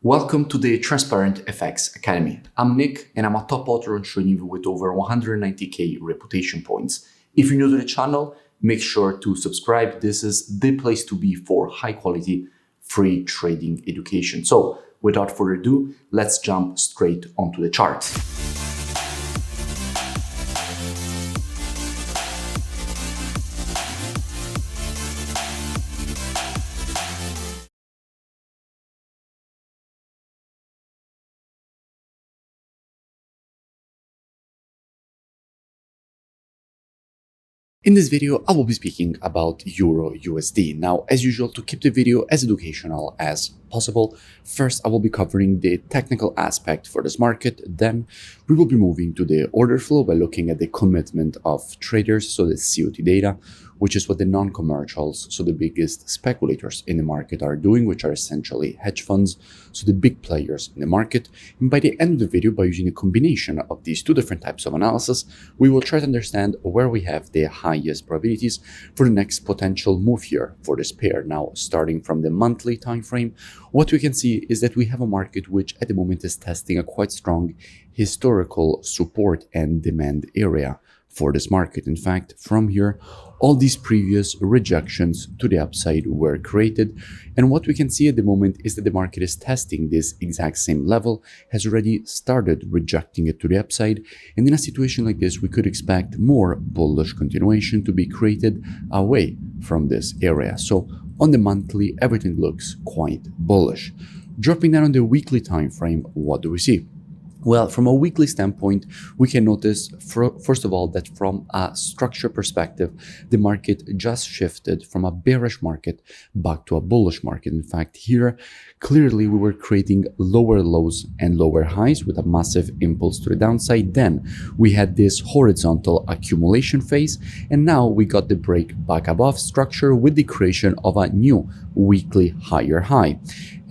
Welcome to the Transparent FX Academy. I'm Nick and I'm a top author on TradingView with over 190k reputation points. If you're new to the channel, make sure to subscribe. This is the place to be for high quality free trading education. So without further ado, let's jump straight onto the chart. In this video, I will be speaking about EURUSD. Now, as usual, to keep the video as educational as possible, first I will be covering the technical aspect for this market. Then we will be moving to the order flow by looking at the commitment of traders, so the COT data, which is what the non-commercials, so the biggest speculators in the market are doing, which are essentially hedge funds, so the big players in the market. And by the end of the video, by using a combination of these two different types of analysis, we will try to understand where we have the highest probabilities for the next potential move here for this pair. Now, starting from the monthly time frame, what we can see is that we have a market which at the moment is testing a quite strong historical support and demand area for this market. In fact, from here, all these previous rejections to the upside were created. And what we can see at the moment is that the market is testing this exact same level, has already started rejecting it to the upside. And in a situation like this, we could expect more bullish continuation to be created away from this area. So on the monthly, everything looks quite bullish. Dropping down on the weekly time frame, what do we see? Well, from a weekly standpoint, we can notice, first of all, that from a structure perspective, the market just shifted from a bearish market back to a bullish market. In fact, here, clearly we were creating lower lows and lower highs with a massive impulse to the downside. Then we had this horizontal accumulation phase, and now we got the break back above structure with the creation of a new weekly higher high.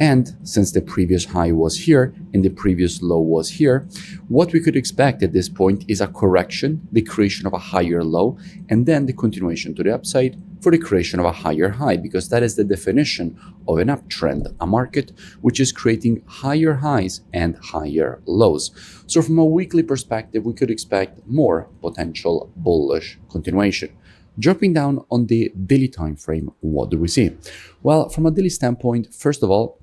And since the previous high was here and the previous low was here, what we could expect at this point is a correction, the creation of a higher low, and then the continuation to the upside for the creation of a higher high, because that is the definition of an uptrend, a market which is creating higher highs and higher lows. So from a weekly perspective, we could expect more potential bullish continuation. Dropping down on the daily time frame, what do we see? Well, from a daily standpoint, first of all,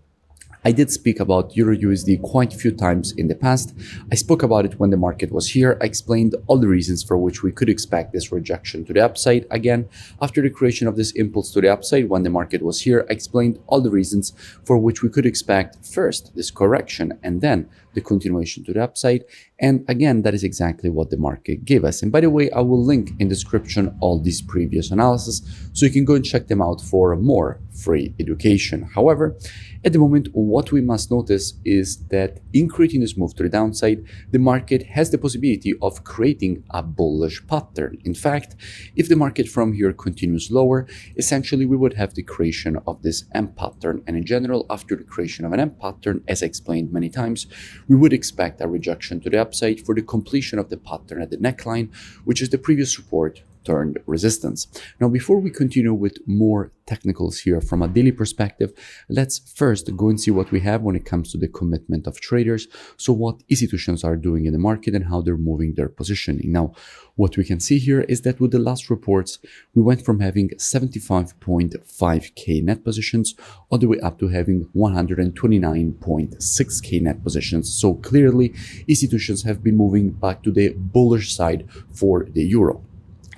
I did speak about EURUSD quite a few times in the past. I spoke about it when the market was here. I explained all the reasons for which we could expect this rejection to the upside. Again, after the creation of this impulse to the upside when the market was here, I explained all the reasons for which we could expect first this correction and then the continuation to the upside. And again, that is exactly what the market gave us. And by the way, I will link in the description all these previous analysis so you can go and check them out for more free education. However, at the moment, what we must notice is that in creating this move to the downside, the market has the possibility of creating a bullish pattern. In fact, if the market from here continues lower, essentially we would have the creation of this M pattern. And in general, after the creation of an M pattern, as I explained many times, we would expect a rejection to the upside for the completion of the pattern at the neckline, which is the previous support turned resistance. Now, before we continue with more technicals here from a daily perspective, let's first go and see what we have when it comes to the commitment of traders. So what institutions are doing in the market and how they're moving their positioning. Now, what we can see here is that with the last reports, we went from having 75.5k net positions all the way up to having 129.6k net positions. So clearly, institutions have been moving back to the bullish side for the euro.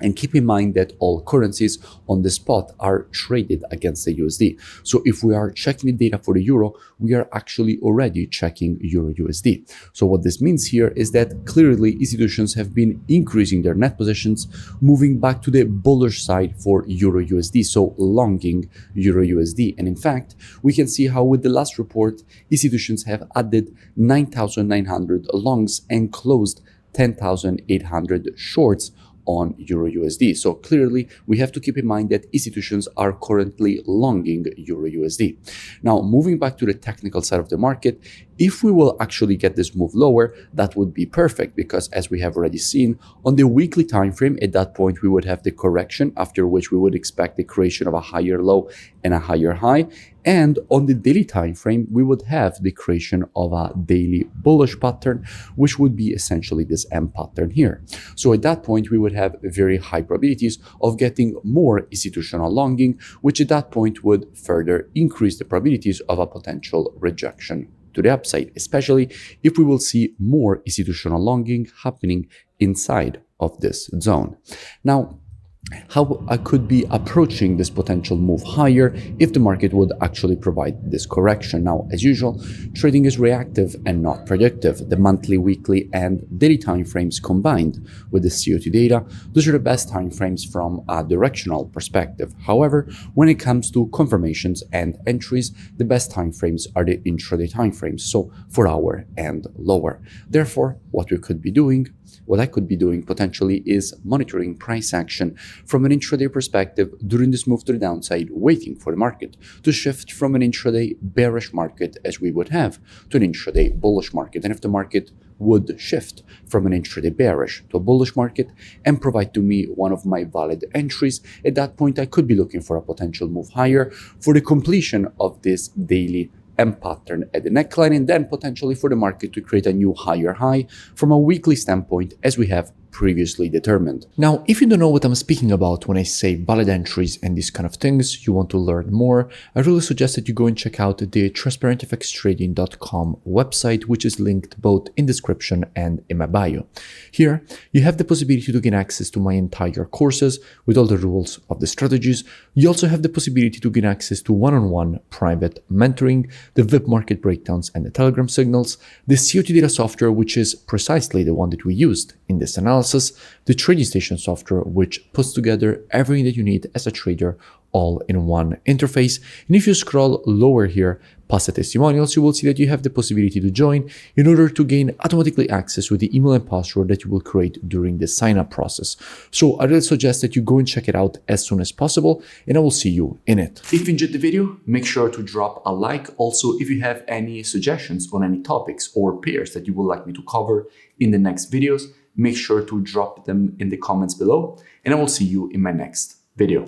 And keep in mind that all currencies on the spot are traded against the USD. So if we are checking the data for the euro, we are actually already checking EURUSD. So what this means here is that clearly institutions have been increasing their net positions, moving back to the bullish side for EURUSD, so longing EURUSD. And in fact, we can see how with the last report, institutions have added 9,900 longs and closed 10,800 shorts on EURUSD. So clearly, we have to keep in mind that institutions are currently longing EURUSD. Now, moving back to the technical side of the market, if we will actually get this move lower, that would be perfect because as we have already seen on the weekly time frame, at that point, we would have the correction after which we would expect the creation of a higher low and a higher high. And on the daily time frame, we would have the creation of a daily bullish pattern, which would be essentially this M pattern here. So at that point, we would have very high probabilities of getting more institutional longing, which at that point would further increase the probabilities of a potential rejection to the upside, especially if we will see more institutional longing happening inside of this zone. Now, how I could be approaching this potential move higher if the market would actually provide this correction. Now, as usual, trading is reactive and not predictive. The monthly, weekly, and daily time frames combined with the CO2 data, those are the best time frames from a directional perspective. However, when it comes to confirmations and entries, the best time frames are the intraday time frames, so 4 hour and lower. Therefore, what I could be doing potentially is monitoring price action from an intraday perspective during this move to the downside, waiting for the market to shift from an intraday bearish market as we would have to an intraday bullish market. And if the market would shift from an intraday bearish to a bullish market and provide to me one of my valid entries, at that point I could be looking for a potential move higher for the completion of this daily M pattern at the neckline, and then potentially for the market to create a new higher high from a weekly standpoint as we have previously determined. Now, if you don't know what I'm speaking about when I say valid entries and these kind of things, you want to learn more, I really suggest that you go and check out the transparentfxtrading.com website, which is linked both in description and in my bio. Here, you have the possibility to gain access to my entire courses with all the rules of the strategies. You also have the possibility to gain access to one-on-one private mentoring, the VIP market breakdowns and the Telegram signals, the CO2 data software, which is precisely the one that we used in this analysis, the trading station software, which puts together everything that you need as a trader all in one interface. And if you scroll lower here past the testimonials, you will see that you have the possibility to join in order to gain automatically access with the email and password that you will create during the sign-up process. So I really suggest that you go and check it out as soon as possible, and I will see you in it. If you enjoyed the video, make sure to drop a like. Also, if you have any suggestions on any topics or pairs that you would like me to cover in the next videos, make sure to drop them in the comments below, and I will see you in my next video.